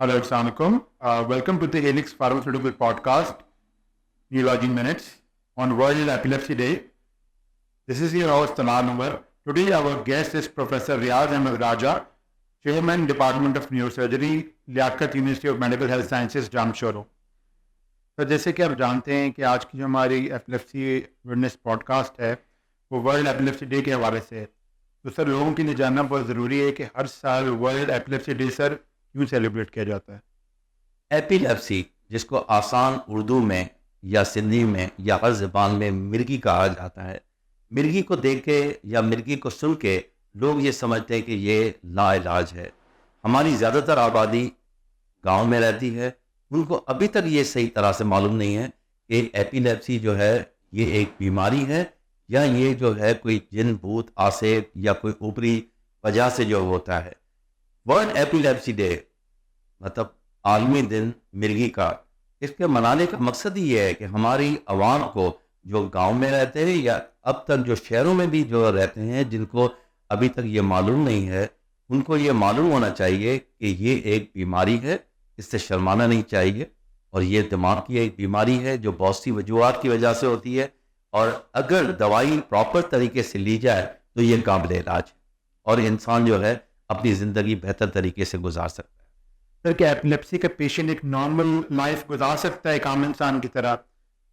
Hello, Assalamualaikum. Welcome to the Helix Pharmaceutical Podcast, Neurology Minutes, on World Epilepsy Day. This is your host, Tanar Numar. Today, our guest is Professor Riaz Ahmed Raja, Chairman, Department of Neurosurgery, Liaquat university of medical health sciences Jamshoro. तो जैसे कि आप जानते हैं कि आज की जो हमारी एपिलेप्सी अवेयरनेस पॉडकास्ट है वो वर्ल्ड एपिलेप्सी डे के हवाले से है। तो सर, लोगों के लिए जानना बहुत ज़रूरी है कि हर साल वर्ल्ड एपिलेप्सी डे सर क्यों सेलिब्रेट किया जाता है। एपिलेप्सी, जिसको आसान उर्दू में या सिंधी में या हर ज़बान में मिर्गी कहा जाता है। मिर्गी को देख के या मिर्गी को सुन के लोग ये समझते हैं कि ये लाइलाज है। हमारी ज़्यादातर आबादी गांव में रहती है, उनको अभी तक ये सही तरह से मालूम नहीं है कि एपिलेप्सी जो है ये एक बीमारी है या ये जो है कोई जिन भूत आसेब या कोई ऊपरी वजह से जो होता है। वर्ल्ड एपिलेप्सी डे मतलब आलमी दिन मिर्गी का, इसके मनाने का मकसद ही ये है कि हमारी आवाम को जो गांव में रहते हैं या अब तक जो शहरों में भी जो रहते हैं, जिनको अभी तक ये मालूम नहीं है, उनको ये मालूम होना चाहिए कि ये एक बीमारी है, इससे शर्माना नहीं चाहिए। और ये दिमाग की एक बीमारी है जो बहुत सी वजूहात की वजह से होती है, और अगर दवाई प्रॉपर तरीके से ली जाए तो ये काबिल इलाज है और इंसान जो है अपनी ज़िंदगी बेहतर तरीके से गुजार सकता है। सर, क्या एपिलेप्सी का पेशेंट एक नॉर्मल लाइफ गुजार सकता है एक आम इंसान की तरह?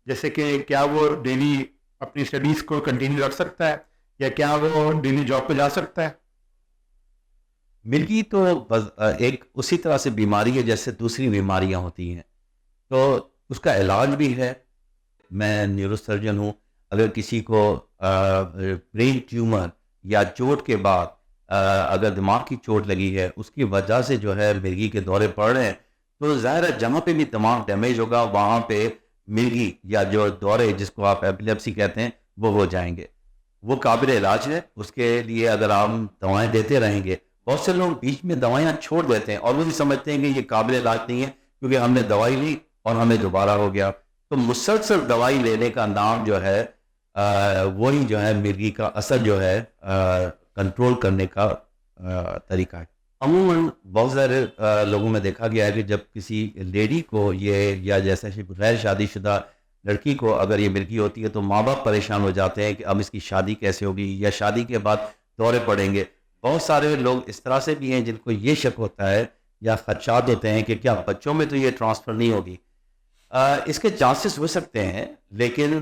जैसे कि क्या वो डेली अपनी स्टडीज़ को कंटिन्यू रख सकता है या क्या वो डेली जॉब पे जा सकता है? मिर्गी तो एक उसी तरह से बीमारी है जैसे दूसरी बीमारियां होती हैं, तो उसका इलाज भी है। मैं न्यूरोसर्जन हूँ। अगर किसी को ब्रेन ट्यूमर या चोट के बाद अगर दिमाग की चोट लगी है, उसकी वजह से जो है मिर्गी के दौरे पड़ रहे हैं, तो ज़ाहिर है जहाँ पे भी दिमाग डैमेज होगा वहाँ पे मिर्गी या जो दौरे जिसको आप एपिलेप्सी कहते हैं वो हो जाएंगे। वो काबिल इलाज है। उसके लिए अगर आप दवाएं देते रहेंगे, बहुत से लोग बीच में दवाइयाँ छोड़ देते हैं और वो भी समझते हैं कि ये काबिल इलाज नहीं है क्योंकि हमने दवाई ली और हमें दोबारा हो गया। तो मुसलसल दवाई लेने का नाम जो है वही जो है मिर्गी का असर जो है कंट्रोल करने का तरीका है। अमूमन बहुत सारे लोगों में देखा गया है कि जब किसी लेडी को ये या जैसे गैर शादीशुदा लड़की को अगर ये मिर्गी होती है तो माँ बाप परेशान हो जाते हैं कि अब इसकी शादी कैसे होगी या शादी के बाद दौरे पड़ेंगे। बहुत सारे लोग इस तरह से भी हैं जिनको ये शक होता है या खदशात होते हैं कि क्या बच्चों में तो ये ट्रांसफ़र नहीं होगी। इसके चांसेस हो सकते हैं, लेकिन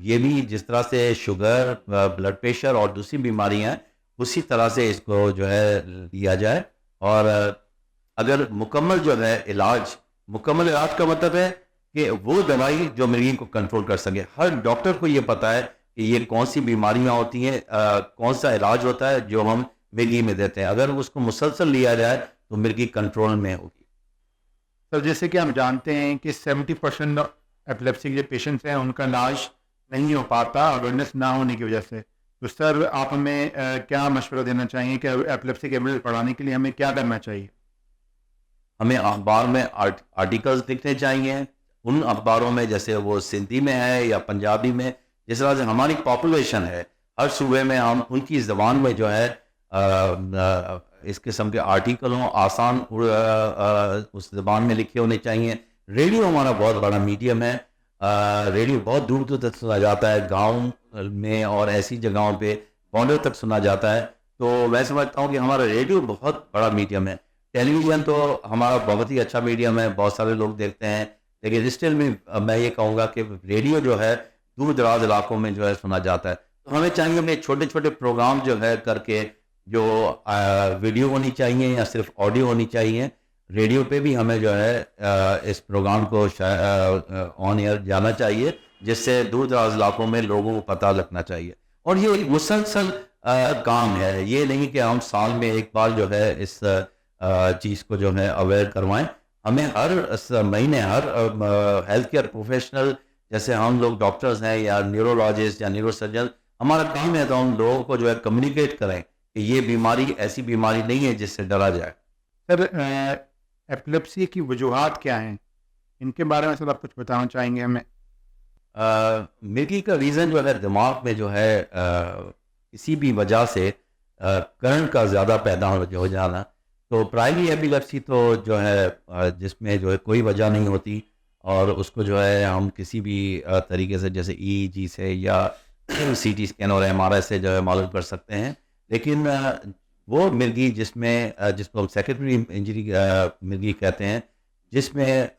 ये भी जिस तरह से शुगर, ब्लड प्रेशर और दूसरी बीमारियां हैं, उसी तरह से इसको जो है लिया जाए। और अगर मुकम्मल इलाज का मतलब है कि वो दवाई जो मिर्गी को कंट्रोल कर सके। हर डॉक्टर को ये पता है कि ये कौन सी बीमारियां होती हैं, कौन सा इलाज होता है जो हम मिर्गी में देते हैं। अगर उसको मुसलसल लिया जाए तो मिर्गी कंट्रोल में होगी। सर, जैसे कि हम जानते हैं कि 70% एपिलेप्सी के जो पेशेंट्स हैं उनका इलाज नहीं हो पाता अवेयरनेस ना होने की वजह से। तो सर, आप हमें क्या मशवरा देना चाहिए कि एपिलेप्सी के अवेयरनेस बढ़ाने के लिए हमें क्या करना चाहिए? हमें अखबार में आर्टिकल्स लिखने चाहिए। उन अखबारों में जैसे वो सिंधी में है या पंजाबी में, जिस तरह से हमारी पॉपुलेशन है हर सूबे में, हम उनकी ज़बान में जो है इस किस्म के आर्टिकल हों, आसान उस ज़बान में लिखे होने चाहिए। रेडियो हमारा बहुत बड़ा मीडियम है। रेडियो बहुत दूर दूर तक सुना जाता है, गांव में और ऐसी जगहों पे बॉर्डर तक सुना जाता है। तो मैं समझता हूँ कि हमारा रेडियो बहुत बड़ा मीडियम है। टेलीविज़न तो हमारा बहुत ही अच्छा मीडियम है, बहुत सारे लोग देखते हैं, लेकिन स्टिल में मैं ये कहूँगा कि रेडियो जो है दूर दराज इलाकों में जो है सुना जाता है। तो हमें चाहिए अपने छोटे छोटे प्रोग्राम जो है करके, जो वीडियो होनी चाहिए या सिर्फ ऑडियो होनी चाहिए। रेडियो पे भी हमें जो है इस प्रोग्राम को ऑन एयर जाना चाहिए, जिससे दूर दराज इलाकों में लोगों को पता लगना चाहिए। और ये एक मुसलसल काम है, ये नहीं कि हम साल में एक बार जो है इस चीज़ को जो है अवेयर करवाएं। हमें हर महीने हर हेल्थ केयर प्रोफेशनल, जैसे हम लोग डॉक्टर्स हैं या न्यूरोलॉजिस्ट या न्यूरोसर्जन, हमारा काम है तो हम लोगों को जो है कम्युनिकेट करें कि ये बीमारी ऐसी बीमारी नहीं है जिससे डरा जाए। सर, एपिलेप्सी की वजूहात क्या हैं? इनके बारे में सर आप कुछ बताना चाहेंगे हमें? मिर्गी का रीज़न जो है दिमाग में जो है किसी भी वजह से करंट का ज़्यादा पैदा हो जाना, तो प्राइमरी एपिलेप्सी तो जो है जिसमें जो है कोई वजह नहीं होती और उसको जो है हम किसी भी तरीके से जैसे ईईजी से या सीटी स्कैन और एमआरआई से जो है मालूम कर सकते हैं। लेकिन वो मिर्गी जिसमें जिसको हम सेकेंडरी इंजरी मिर्गी कहते हैं, जिसमें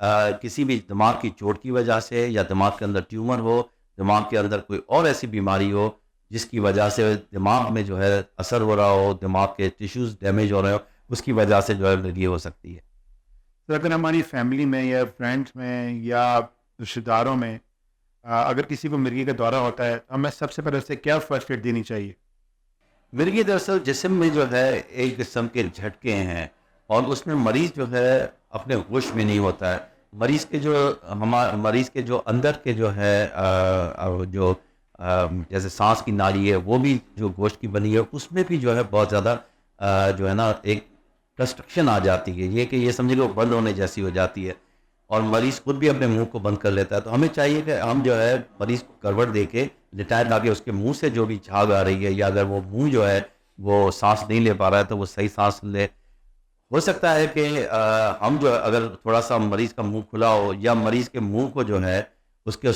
किसी भी दिमाग की चोट की वजह से या दिमाग के अंदर ट्यूमर हो, दिमाग के अंदर कोई और ऐसी बीमारी हो जिसकी वजह से दिमाग में जो है असर हो रहा हो, दिमाग के टिश्यूज़ डैमेज हो रहे हो, उसकी वजह से जो है मिर्गी हो सकती है। तो अगर हमारी फैमिली में या फ्रेंड्स में या रिश्तेदारों में अगर किसी को मिर्गी का दौरा होता है तो हमें सबसे पहले उसे क्या फर्स्ट एड देनी चाहिए? मिर्गी दरअसल जिस्म में जो है एक किस्म के झटके हैं और उसमें मरीज़ जो है अपने होश में नहीं होता है। मरीज़ के जो अंदर के जो है जैसे सांस की नाली है वो भी जो गोश्त की बनी है उसमें भी जो है बहुत ज़्यादा जो है ना एक कंस्ट्रक्शन आ जाती है, ये कि ये समझिए कि वो बंद होने जैसी हो जाती है और मरीज़ खुद भी अपने मुंह को बंद कर लेता है। तो हमें चाहिए कि हम जो है मरीज़ को करवट दे के लिटाए, ताकि उसके मुंह से जो भी झाग आ रही है या अगर वो मुंह जो है वो सांस नहीं ले पा रहा है तो वो सही सांस ले। हो सकता है कि हम जो है अगर थोड़ा सा मरीज़ का मुंह खुला हो या मरीज़ के मुंह को जो है उसके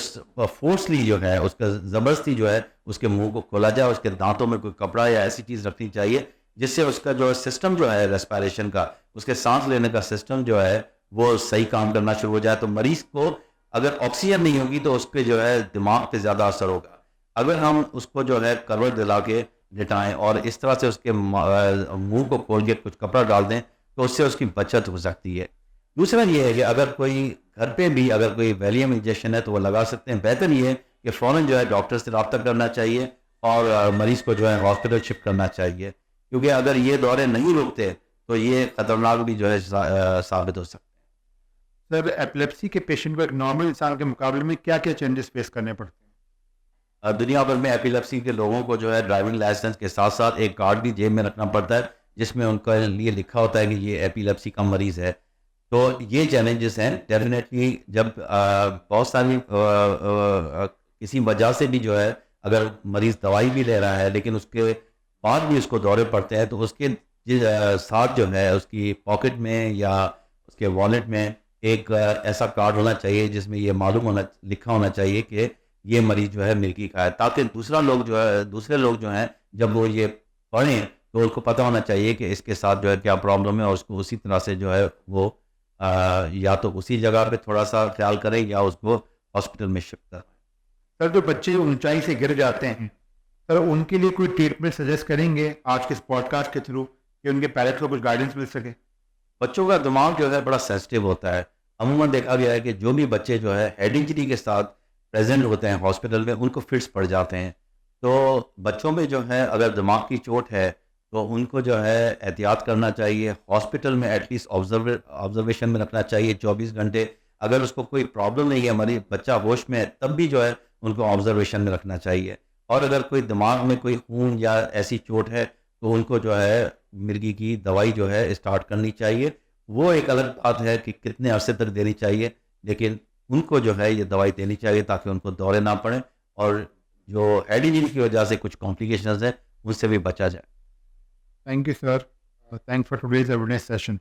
फोर्सली जो है उसका ज़बरदस्ती जो है उसके मुंह को खोला जाए, उसके दांतों में कोई कपड़ा या ऐसी चीज़ रखनी चाहिए जिससे उसका जो सिस्टम जो है रेस्पिरेशन का, उसके सांस लेने का सिस्टम जो है वो सही काम करना शुरू हो जाए। तो मरीज़ को अगर ऑक्सीजन नहीं होगी तो उस पर जो है दिमाग पे ज़्यादा असर होगा। अगर हम उसको जो है करवट दिला के लिटाएं और इस तरह से उसके मुंह को खोल के कुछ कपड़ा डाल दें तो उससे उसकी बचत हो सकती है। दूसरा ये है कि अगर कोई घर पे भी अगर कोई वैलियम इंजेक्शन है तो वो लगा सकते हैं। बेहतर ये है कि फ़ौरन जो है डॉक्टर से रब्ता करना चाहिए और मरीज़ को जो है हॉस्पिटल शिफ्ट करना चाहिए, क्योंकि अगर ये दौरे नहीं रुकते तो ये ख़तरनाक भी जो है साबित हो सकते हैं। सर, एपिलेप्सी के पेशेंट को एक नॉर्मल इंसान के मुकाबले में क्या क्या चेंजेस फेस करने पड़ते हैं? दुनिया भर में एपिलेप्सी के लोगों को जो है ड्राइविंग लाइसेंस के साथ साथ एक कार्ड भी जेब में रखना पड़ता है जिसमें उनका लिए लिखा होता है कि ये एपिलेप्सी का मरीज़ है। तो ये चैलेंजेस हैं डेफिनेटली। जब बहुत सारी किसी वजह से भी जो है अगर मरीज़ दवाई भी ले रहा है लेकिन उसके बाद भी उसको दौरे पड़ते हैं तो उसके साथ जो है उसकी पॉकेट में या उसके वॉलेट में एक ऐसा कार्ड होना चाहिए जिसमें ये मालूम होना लिखा होना चाहिए कि ये मरीज़ जो है मिर्गी का है, ताकि दूसरे लोग जो हैं जब वो ये पढ़ें तो उनको पता होना चाहिए कि इसके साथ जो है क्या प्रॉब्लम है और उसको उसी तरह से जो है वो या तो उसी जगह पे थोड़ा सा ख्याल करें या उसको हॉस्पिटल में शिफ्ट करें। सर, जो बच्चे ऊंचाई से गिर जाते हैं, सर उनके लिए कोई ट्रीटमेंट सजेस्ट करेंगे आज के इस पॉडकास्ट के थ्रू कि उनके पेरेंट्स को कुछ गाइडेंस मिल सके? बच्चों का दिमाग जो है बड़ा सेंसिटिव होता है। अमूमन देखा गया है कि जो भी बच्चे जो है हेड इंजरी के साथ प्रेजेंट होते हैं हॉस्पिटल में उनको फिट्स पड़ जाते हैं। तो बच्चों में जो है अगर दिमाग की चोट है तो उनको जो है एहतियात करना चाहिए, हॉस्पिटल में एटलीस्ट ऑब्जर्वेशन में रखना चाहिए 24 घंटे। अगर उसको कोई प्रॉब्लम नहीं है, मरीज बच्चा होश में है, तब भी जो है उनको ऑब्जर्वेशन में रखना चाहिए। और अगर कोई दिमाग में कोई खून या ऐसी चोट है तो उनको जो है मिर्गी की दवाई जो है स्टार्ट करनी चाहिए। वो एक अलग बात है कि कितने अरसे तक देनी चाहिए, लेकिन उनको जो है ये दवाई देनी चाहिए ताकि उनको दौरे ना पड़े और जो हेड इंजरी की वजह से कुछ कॉम्प्लिकेशंस हैं उनसे भी बचा जाए। Thank you, sir. Thanks for today's awareness session.